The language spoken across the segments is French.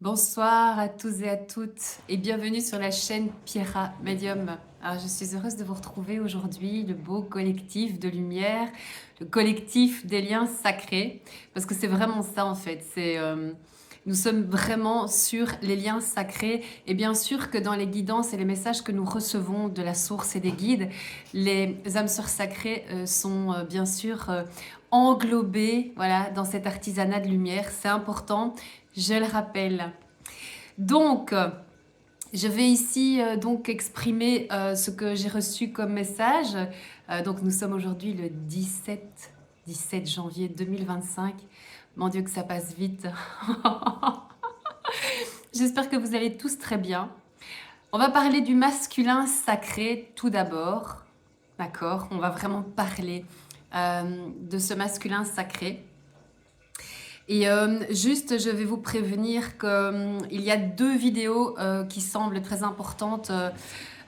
Bonsoir à tous et à toutes et bienvenue sur la chaîne Pierra Medium. Alors, je suis heureuse de vous retrouver aujourd'hui, le beau collectif de lumière, le collectif des liens sacrés, parce que c'est vraiment ça en fait. Nous sommes vraiment sur les liens sacrés et bien sûr que dans les guidances et les messages que nous recevons de la source et des guides, les âmes sœurs sacrées sont bien sûr englobées, voilà, dans cet artisanat de lumière. C'est important. Je le rappelle. Donc, je vais ici donc exprimer ce que j'ai reçu comme message. Donc, nous sommes aujourd'hui le 17 janvier 2025. Mon Dieu, que ça passe vite. J'espère que vous allez tous très bien. On va parler du masculin sacré tout d'abord. D'accord? On va vraiment parler de ce masculin sacré. Et juste, je vais vous prévenir qu'il y a deux vidéos qui semblent très importantes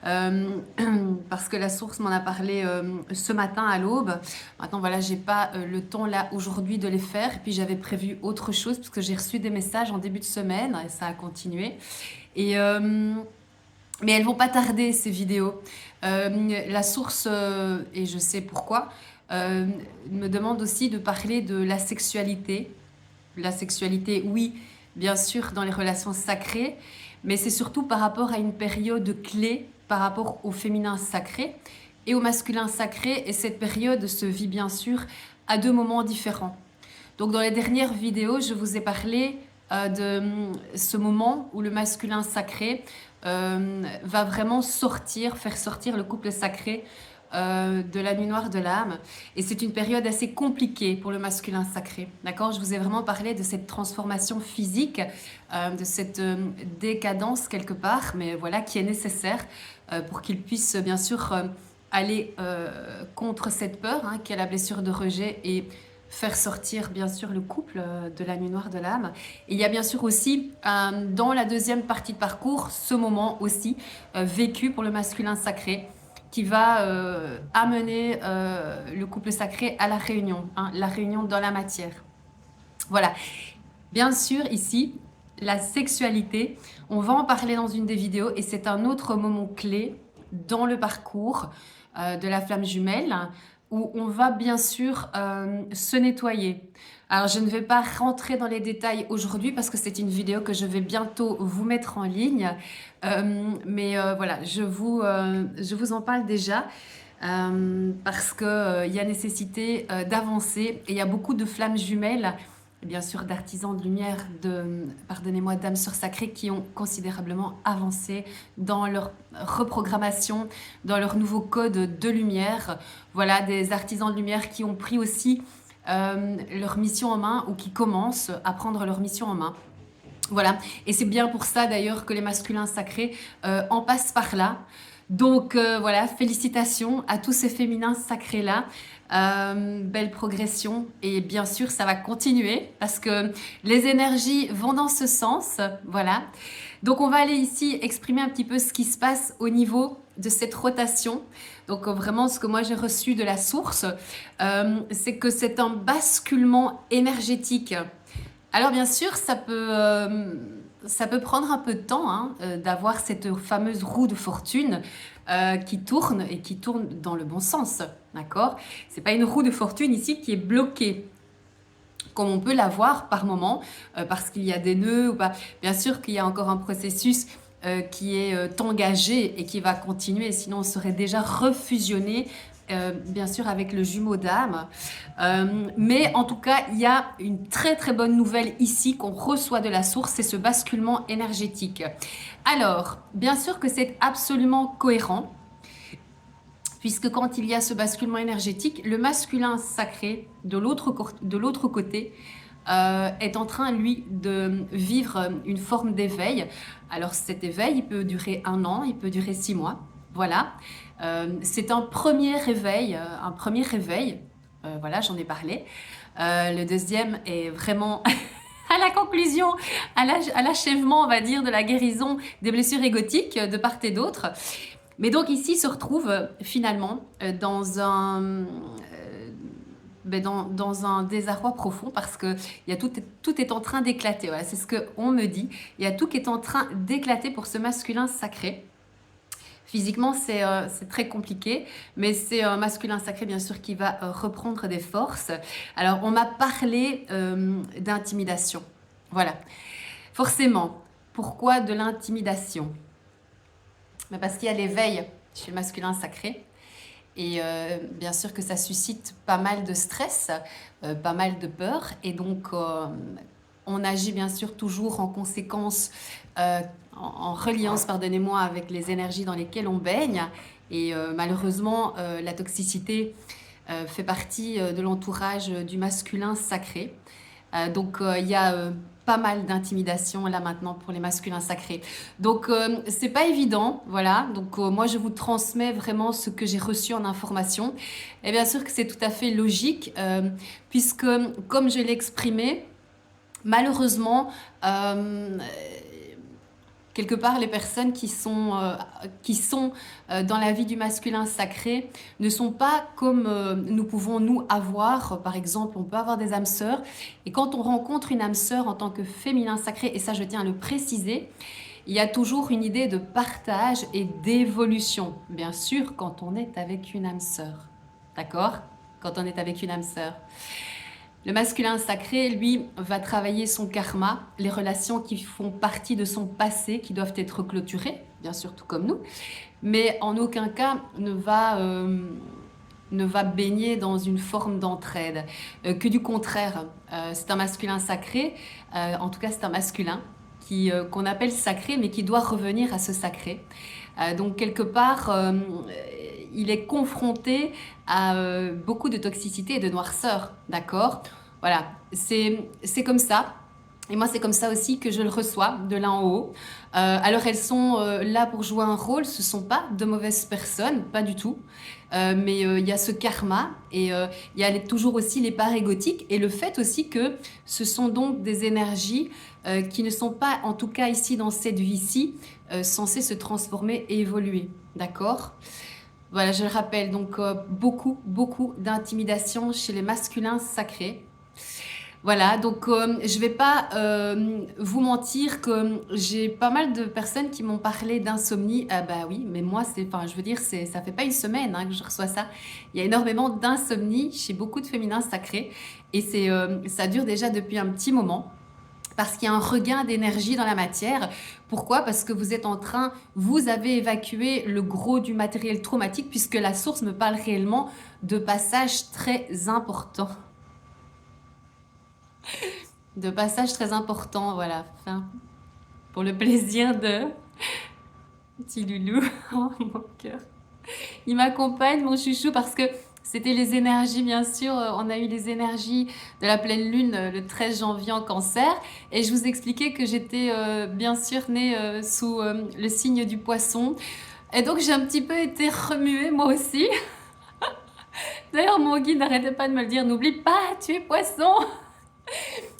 parce que la source m'en a parlé ce matin à l'aube. Maintenant, voilà, j'ai pas le temps là aujourd'hui de les faire. Et puis j'avais prévu autre chose parce que j'ai reçu des messages en début de semaine et ça a continué. Et mais elles vont pas tarder ces vidéos. La source, et je sais pourquoi, me demande aussi de parler de la sexualité. La sexualité, oui, bien sûr, dans les relations sacrées, mais c'est surtout par rapport à une période clé, par rapport au féminin sacré et au masculin sacré. Et cette période se vit bien sûr à deux moments différents. Donc dans les dernières vidéos, je vous ai parlé de ce moment où le masculin sacré va vraiment sortir, faire sortir le couple sacré de la nuit noire de l'âme. Et c'est une période assez compliquée pour le masculin sacré. D'accord? Je vous ai vraiment parlé de cette transformation physique, de cette décadence quelque part, mais voilà, qui est nécessaire pour qu'il puisse bien sûr aller contre cette peur, hein, qui est la blessure de rejet, et faire sortir bien sûr le couple de la nuit noire de l'âme. Et il y a bien sûr aussi dans la deuxième partie de parcours ce moment aussi vécu pour le masculin sacré qui va amener le couple sacré à la réunion, hein, la réunion dans la matière. Voilà. Bien sûr, ici, la sexualité, on va en parler dans une des vidéos et c'est un autre moment clé dans le parcours de la flamme jumelle où on va bien sûr se nettoyer. Alors, je ne vais pas rentrer dans les détails aujourd'hui parce que c'est une vidéo que je vais bientôt vous mettre en ligne. Mais voilà, je vous en parle déjà parce qu'il y a nécessité d'avancer et il y a beaucoup de flammes jumelles, bien sûr d'artisans de lumière, pardonnez-moi, d'âmes sœurs sacrées qui ont considérablement avancé dans leur reprogrammation, dans leur nouveau code de lumière. Voilà, des artisans de lumière qui ont pris aussi leur mission en main ou qui commencent à prendre leur mission en main. Voilà, et c'est bien pour ça d'ailleurs que les masculins sacrés en passent par là. Donc voilà, félicitations à tous ces féminins sacrés-là. Belle progression et bien sûr ça va continuer parce que les énergies vont dans ce sens. Voilà. Donc on va aller ici exprimer un petit peu ce qui se passe au niveau de cette rotation. Donc vraiment ce que moi j'ai reçu de la source, c'est que c'est un basculement énergétique. Alors bien sûr, ça peut prendre un peu de temps hein, d'avoir cette fameuse roue de fortune qui tourne et qui tourne dans le bon sens, d'accord? C'est pas une roue de fortune ici qui est bloquée, comme on peut l'avoir par moment, parce qu'il y a des nœuds ou pas. Bien sûr qu'il y a encore un processus qui est engagé et qui va continuer, sinon on serait déjà refusionné bien sûr avec le jumeau d'âme. Mais en tout cas, il y a une très très bonne nouvelle ici qu'on reçoit de la source, c'est ce basculement énergétique. Alors, bien sûr que c'est absolument cohérent, puisque quand il y a ce basculement énergétique, le masculin sacré de l'autre côté est en train, lui, de vivre une forme d'éveil. Alors cet éveil, il peut durer 1 an, il peut durer 6 mois. Voilà. C'est un premier réveil, voilà, j'en ai parlé. Le deuxième est vraiment à la conclusion, à l'achèvement, on va dire, de la guérison des blessures égotiques de part et d'autre. Mais donc ici se retrouve finalement dans dans un désarroi profond parce que tout est en train d'éclater. Voilà, c'est ce qu'on me dit. Il y a tout qui est en train d'éclater pour ce masculin sacré. Physiquement, c'est très compliqué, mais c'est un masculin sacré, bien sûr, qui va reprendre des forces. Alors, on m'a parlé d'intimidation. Voilà. Forcément. Pourquoi de l'intimidation? Parce qu'il y a l'éveil chez le masculin sacré. Et bien sûr que ça suscite pas mal de stress, pas mal de peur. Et donc, on agit bien sûr toujours en conséquence, en reliance, pardonnez-moi, avec les énergies dans lesquelles on baigne. Et malheureusement, la toxicité fait partie de l'entourage du masculin sacré. Donc, il y a pas mal d'intimidation là maintenant pour les masculins sacrés. Donc, c'est pas évident, voilà. Donc, moi, je vous transmets vraiment ce que j'ai reçu en information. Et bien sûr que c'est tout à fait logique, puisque, comme je l'ai exprimé, malheureusement, quelque part, les personnes qui sont dans la vie du masculin sacré ne sont pas comme nous pouvons nous avoir. Par exemple, on peut avoir des âmes sœurs. Et quand on rencontre une âme sœur en tant que féminin sacré, et ça je tiens à le préciser, il y a toujours une idée de partage et d'évolution. Bien sûr, quand on est avec une âme sœur. D'accord? Quand on est avec une âme sœur. Le masculin sacré, lui, va travailler son karma, les relations qui font partie de son passé, qui doivent être clôturées, bien sûr, tout comme nous, mais en aucun cas ne va baigner dans une forme d'entraide, que du contraire. C'est un masculin sacré, en tout cas c'est un masculin qu'on appelle sacré, mais qui doit revenir à ce sacré. Donc quelque part, il est confronté à beaucoup de toxicité et de noirceur, d'accord? Voilà, c'est comme ça. Et moi, c'est comme ça aussi que je le reçois, de là en haut. Alors, elles sont là pour jouer un rôle. Ce ne sont pas de mauvaises personnes, pas du tout. Mais il y a ce karma et il y a toujours aussi les parts égotiques et le fait aussi que ce sont donc des énergies qui ne sont pas, en tout cas ici dans cette vie-ci, censées se transformer et évoluer. D'accord? Voilà, je le rappelle, donc beaucoup d'intimidation chez les masculins sacrés. Voilà, donc je vais pas vous mentir que j'ai pas mal de personnes qui m'ont parlé d'insomnie. Ah bah oui, mais moi, enfin, je veux dire, ça fait pas une semaine que je reçois ça. Il y a énormément d'insomnie chez beaucoup de féminins sacrés et ça dure déjà depuis un petit moment. Parce qu'il y a un regain d'énergie dans la matière. Pourquoi? Parce que vous avez évacué le gros du matériel traumatique puisque la source me parle réellement de passages très importants. De passages très importants, voilà. Enfin, pour le plaisir de petit loulou, oh mon cœur. Il m'accompagne, mon chouchou, parce que c'était les énergies, bien sûr. On a eu les énergies de la pleine lune le 13 janvier en Cancer. Et je vous expliquais que j'étais bien sûr née sous le signe du Poisson. Et donc j'ai un petit peu été remuée, moi aussi. D'ailleurs, mon guide n'arrêtait pas de me le dire, n'oublie pas, tu es Poisson.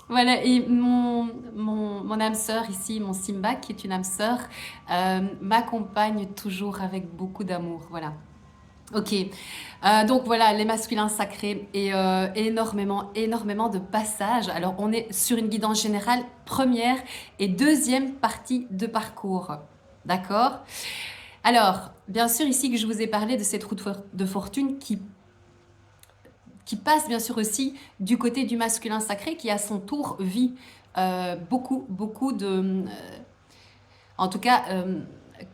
Voilà, et mon âme sœur ici, mon Simba, qui est une âme sœur, m'accompagne toujours avec beaucoup d'amour. Voilà. Ok, donc voilà, les masculins sacrés et énormément de passages. Alors, on est sur une guidance générale, première et deuxième partie de parcours. D'accord? Alors, bien sûr, ici que je vous ai parlé de cette roue de fortune qui passe bien sûr aussi du côté du masculin sacré qui à son tour vit beaucoup de... en tout cas,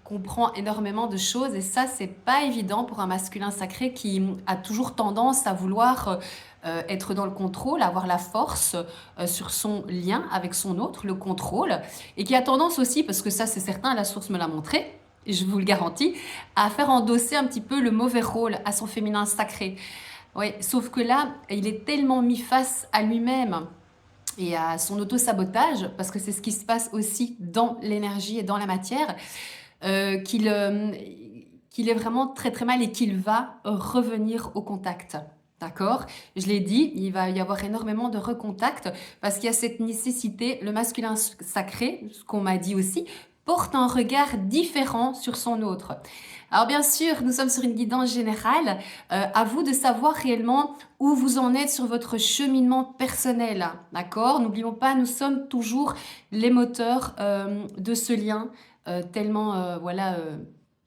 comprend énormément de choses et ça, c'est pas évident pour un masculin sacré qui a toujours tendance à vouloir être dans le contrôle, avoir la force sur son lien avec son autre, le contrôle, et qui a tendance aussi, parce que ça c'est certain, la source me l'a montré, et je vous le garantis, à faire endosser un petit peu le mauvais rôle à son féminin sacré. Oui, sauf que là, il est tellement mis face à lui-même et à son auto-sabotage, parce que c'est ce qui se passe aussi dans l'énergie et dans la matière, qu'il est vraiment très très mal et qu'il va revenir au contact. D'accord? Je l'ai dit, il va y avoir énormément de recontact parce qu'il y a cette nécessité, le masculin sacré, ce qu'on m'a dit aussi, porte un regard différent sur son autre. Alors bien sûr, nous sommes sur une guidance générale. À vous de savoir réellement où vous en êtes sur votre cheminement personnel. D'accord? N'oublions pas, nous sommes toujours les moteurs de ce lien tellement, voilà,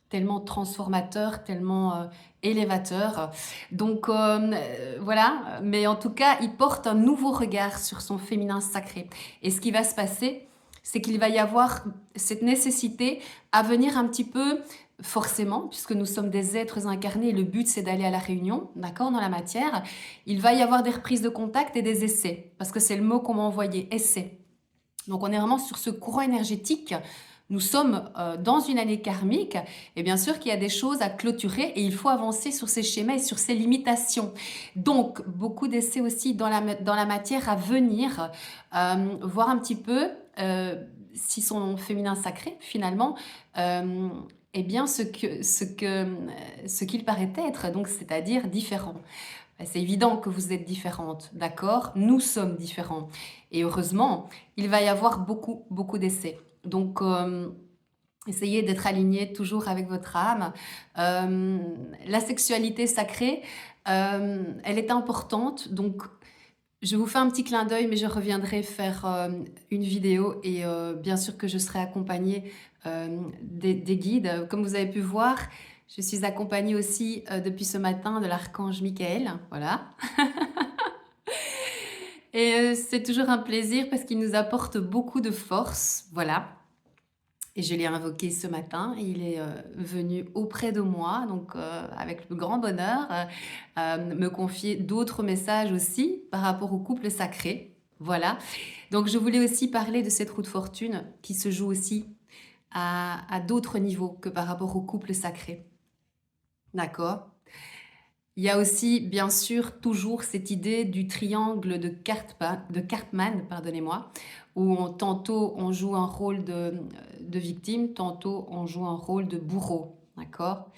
tellement transformateur, tellement élévateur. Donc voilà, mais en tout cas, il porte un nouveau regard sur son féminin sacré. Et ce qui va se passer, c'est qu'il va y avoir cette nécessité à venir un petit peu forcément, puisque nous sommes des êtres incarnés et le but c'est d'aller à la réunion, d'accord, dans la matière, il va y avoir des reprises de contact et des essais, parce que c'est le mot qu'on m'a envoyé, essai. Donc on est vraiment sur ce courant énergétique. Nous sommes dans une année karmique et bien sûr qu'il y a des choses à clôturer et il faut avancer sur ces schémas et sur ces limitations. Donc beaucoup d'essais aussi dans la matière à venir, voir un petit peu si son féminin sacré finalement est bien ce qu'il paraît être, donc c'est-à-dire différent. C'est évident que vous êtes différentes, d'accord? Nous sommes différents. Et heureusement, il va y avoir beaucoup, beaucoup d'essais. Donc, essayez d'être aligné toujours avec votre âme. La sexualité sacrée, elle est importante. Donc, je vous fais un petit clin d'œil, mais je reviendrai faire une vidéo et bien sûr que je serai accompagnée des guides. Comme vous avez pu voir, je suis accompagnée aussi depuis ce matin de l'archange Michael, voilà. Et c'est toujours un plaisir parce qu'il nous apporte beaucoup de force, voilà. Et je l'ai invoqué ce matin et il est venu auprès de moi, donc avec le grand bonheur, me confier d'autres messages aussi par rapport au couple sacré. Voilà. Donc je voulais aussi parler de cette roue de fortune qui se joue aussi à d'autres niveaux que par rapport au couple sacré. D'accord? Il y a aussi, bien sûr, toujours cette idée du triangle de Cartman, pardonnez-moi, où tantôt on joue un rôle de victime, tantôt on joue un rôle de bourreau, d'accord?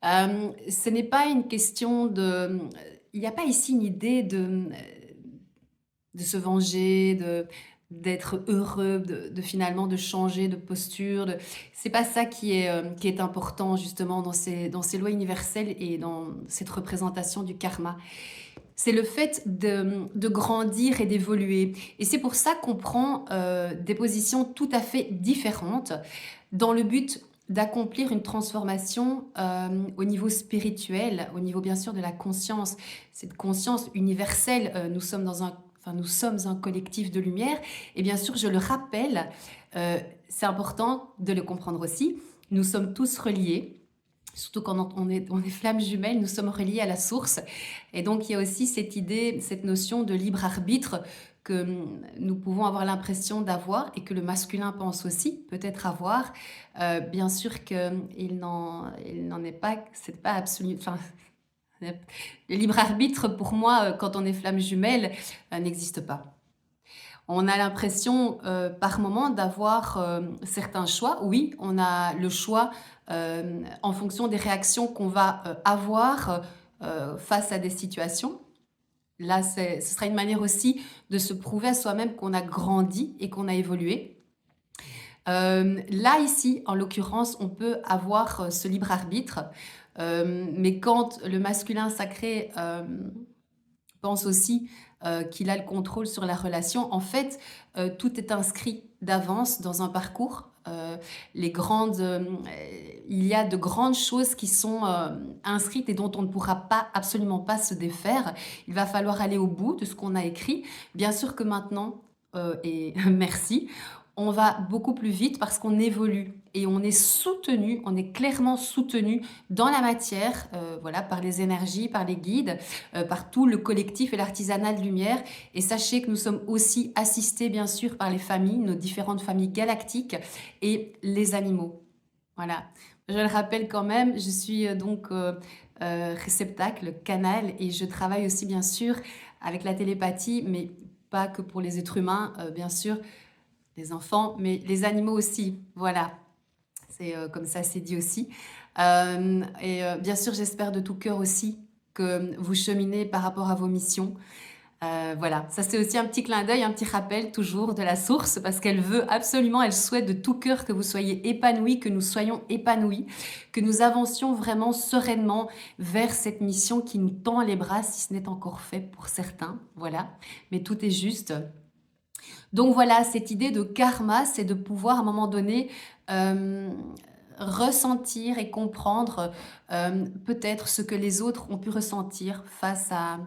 Ce n'est pas une question de... Il n'y a pas ici une idée de se venger, d'être heureux, finalement de changer de posture. C'est pas ça qui est important justement dans ces lois universelles et dans cette représentation du karma. C'est le fait de grandir et d'évoluer. Et c'est pour ça qu'on prend des positions tout à fait différentes dans le but d'accomplir une transformation au niveau spirituel, au niveau bien sûr de la conscience, cette conscience universelle. Nous sommes un collectif de lumière et bien sûr, je le rappelle, c'est important de le comprendre aussi, nous sommes tous reliés. Surtout quand on est flammes jumelles, nous sommes reliés à la source. Et donc, il y a aussi cette idée, cette notion de libre arbitre que nous pouvons avoir l'impression d'avoir et que le masculin pense aussi peut-être avoir. Bien sûr qu'il n'en est pas, c'est pas absolu. Enfin, le libre arbitre, pour moi, quand on est flammes jumelles, n'existe pas. On a l'impression par moment d'avoir certains choix. Oui, on a le choix en fonction des réactions qu'on va avoir face à des situations. Là, ce sera une manière aussi de se prouver à soi-même qu'on a grandi et qu'on a évolué. Là, ici, en l'occurrence, on peut avoir ce libre arbitre, mais quand le masculin sacré pense aussi qu'il a le contrôle sur la relation. En fait, tout est inscrit d'avance dans un parcours. Il y a de grandes choses qui sont inscrites et dont on ne pourra pas, absolument pas se défaire. Il va falloir aller au bout de ce qu'on a écrit. Bien sûr que maintenant, et merci, on va beaucoup plus vite parce qu'on évolue et on est soutenu, on est clairement soutenu dans la matière, voilà, par les énergies, par les guides, par tout le collectif et l'artisanat de lumière. Et sachez que nous sommes aussi assistés, bien sûr, par les familles, nos différentes familles galactiques et les animaux. Voilà. Je le rappelle quand même, je suis réceptacle, canal, et je travaille aussi, bien sûr, avec la télépathie, mais pas que pour les êtres humains, bien sûr, les enfants, mais les animaux aussi. Voilà. C'est comme ça, c'est dit aussi. Bien sûr, j'espère de tout cœur aussi que vous cheminez par rapport à vos missions. Voilà, ça c'est aussi un petit clin d'œil, un petit rappel toujours de la source parce qu'elle veut absolument, elle souhaite de tout cœur que vous soyez épanouis, que nous soyons épanouis, que nous avancions vraiment sereinement vers cette mission qui nous tend les bras si ce n'est encore fait pour certains. Voilà, mais tout est juste. Donc voilà, cette idée de karma, c'est de pouvoir à un moment donné euh, ressentir et comprendre peut-être ce que les autres ont pu ressentir face à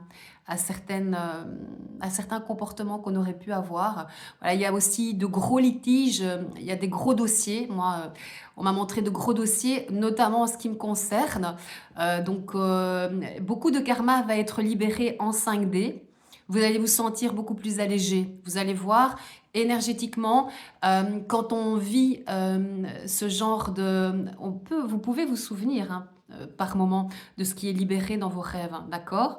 certains comportements qu'on aurait pu avoir. Voilà, il y a aussi de gros litiges, il y a des gros dossiers. Moi, on m'a montré de gros dossiers, notamment en ce qui me concerne. Beaucoup de karma va être libéré en 5D. Vous allez vous sentir beaucoup plus allégé. Vous allez voir, énergétiquement, quand on vit ce genre de... vous pouvez vous souvenir hein, par moment de ce qui est libéré dans vos rêves, hein, d'accord?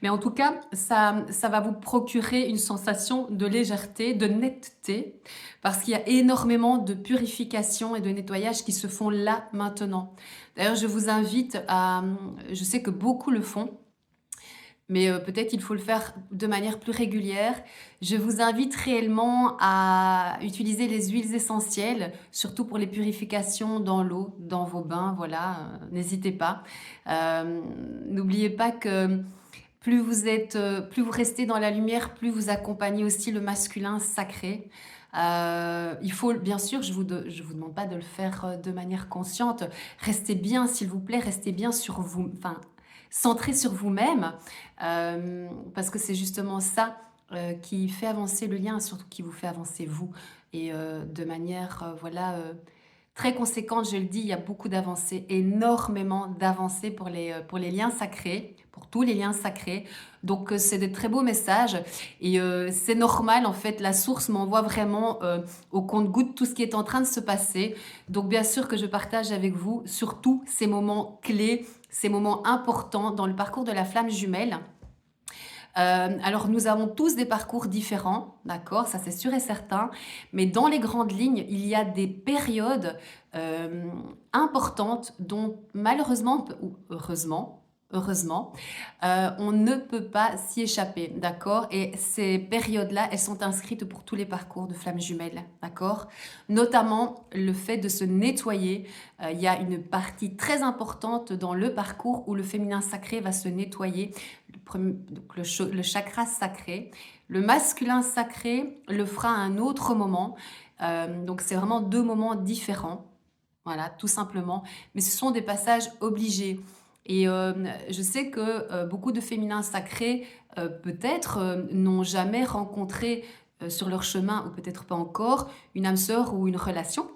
Mais en tout cas, ça va vous procurer une sensation de légèreté, de netteté, parce qu'il y a énormément de purification et de nettoyage qui se font là, maintenant. D'ailleurs, je vous invite à... Je sais que beaucoup le font, mais peut-être il faut le faire de manière plus régulière. Je vous invite réellement à utiliser les huiles essentielles, surtout pour les purifications dans l'eau, dans vos bains, voilà, n'hésitez pas. Euh, N'oubliez pas que plus vous restez dans la lumière, plus vous accompagnez aussi le masculin sacré. Il faut, bien sûr, je vous demande pas de le faire de manière consciente. Restez bien, s'il vous plaît, restez bien sur vous, enfin, centré sur vous-même, parce que c'est justement ça qui fait avancer le lien, surtout qui vous fait avancer vous, et de manière, très conséquente, je le dis, il y a beaucoup d'avancées, énormément d'avancées pour les liens sacrés, pour tous les liens sacrés. Donc, c'est de très beaux messages et c'est normal, en fait, la source m'envoie vraiment au compte-gouttes tout ce qui est en train de se passer. Donc, bien sûr que je partage avec vous surtout ces moments clés, ces moments importants dans le parcours de la flamme jumelle. Alors, nous avons tous des parcours différents, d'accord, ça c'est sûr et certain, mais dans les grandes lignes, il y a des périodes importantes dont malheureusement, ou heureusement, on ne peut pas s'y échapper, d'accord? Et ces périodes-là, elles sont inscrites pour tous les parcours de flammes jumelles, d'accord? Notamment le fait de se nettoyer. Il y a une partie très importante dans le parcours où le féminin sacré va se nettoyer, donc le chakra sacré. Le masculin sacré le fera à un autre moment. Donc c'est vraiment deux moments différents. Voilà, tout simplement. Mais ce sont des passages obligés. Et je sais que beaucoup de féminins sacrés, peut-être, n'ont jamais rencontré sur leur chemin, ou peut-être pas encore, une âme sœur ou une relation.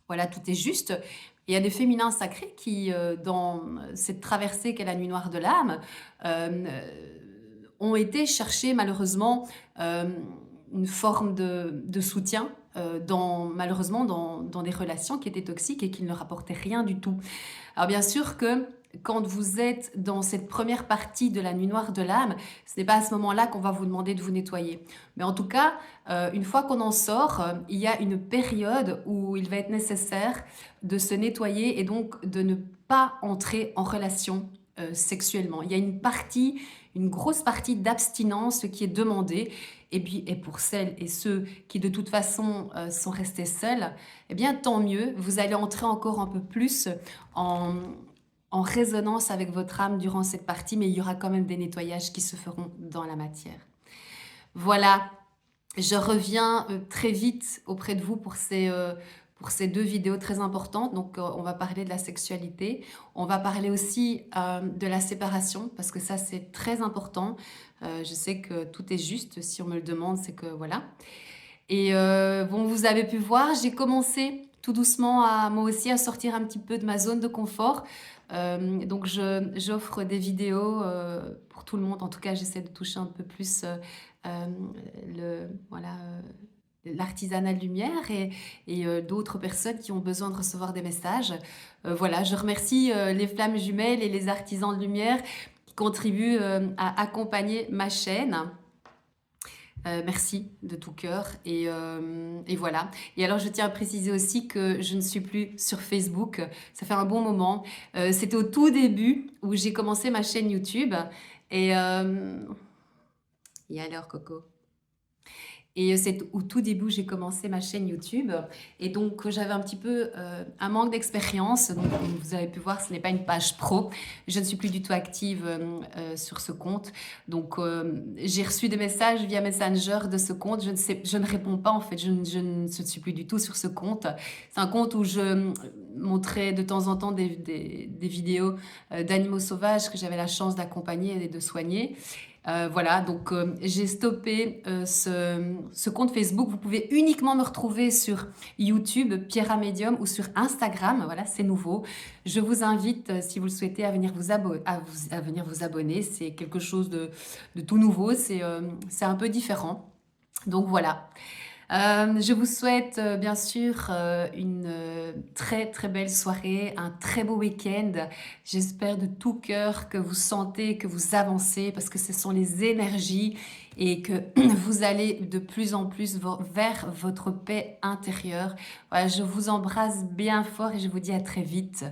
Voilà, tout est juste. Il y a des féminins sacrés qui, dans cette traversée qu'est la nuit noire de l'âme, ont été chercher malheureusement une forme de soutien malheureusement dans des relations qui étaient toxiques et qui ne leur apportaient rien du tout. Alors bien sûr que quand vous êtes dans cette première partie de la nuit noire de l'âme, ce n'est pas à ce moment-là qu'on va vous demander de vous nettoyer. Mais en tout cas, une fois qu'on en sort, il y a une période où il va être nécessaire de se nettoyer et donc de ne pas entrer en relation sexuellement. Il y a une grosse partie d'abstinence qui est demandée. Et puis, et pour celles et ceux qui de toute façon sont restés seuls, eh bien tant mieux, vous allez entrer encore un peu plus en, en résonance avec votre âme durant cette partie, mais il y aura quand même des nettoyages qui se feront dans la matière. Voilà, je reviens très vite auprès de vous pour ces deux vidéos très importantes. Donc, on va parler de la sexualité. On va parler aussi de la séparation, parce que ça, c'est très important. Je sais que tout est juste. Si on me le demande, c'est que voilà. Et bon, vous avez pu voir, j'ai commencé tout doucement moi aussi à sortir un petit peu de ma zone de confort. Donc j'offre des vidéos pour tout le monde. En tout cas, j'essaie de toucher un peu plus l'artisanat de lumière et d'autres personnes qui ont besoin de recevoir des messages. Voilà, je remercie les flammes jumelles et les artisans de lumière qui contribuent à accompagner ma chaîne. Merci de tout cœur et voilà. Et alors je tiens à préciser aussi que je ne suis plus sur Facebook, ça fait un bon moment. C'était au tout début où j'ai commencé ma chaîne YouTube et Et alors, Coco? Et c'est au tout début où j'ai commencé ma chaîne YouTube et donc j'avais un petit peu, un manque d'expérience. Donc comme vous avez pu voir, ce n'est pas une page pro. Je ne suis plus du tout active, sur ce compte. Donc j'ai reçu des messages via Messenger de ce compte. Je ne réponds pas en fait, je ne suis plus du tout sur ce compte. C'est un compte où je montrais de temps en temps des vidéos, d'animaux sauvages que j'avais la chance d'accompagner et de soigner. Voilà, donc j'ai stoppé ce compte Facebook. Vous pouvez uniquement me retrouver sur YouTube, Pierra Medium, ou sur Instagram. Voilà, c'est nouveau. Je vous invite, si vous le souhaitez, à venir à venir vous abonner. C'est quelque chose de tout nouveau. C'est un peu différent. Donc voilà. Je vous souhaite bien sûr une très très belle soirée, un très beau week-end. J'espère de tout cœur que vous sentez que vous avancez parce que ce sont les énergies et que vous allez de plus en plus vers votre paix intérieure. Voilà, je vous embrasse bien fort et je vous dis à très vite.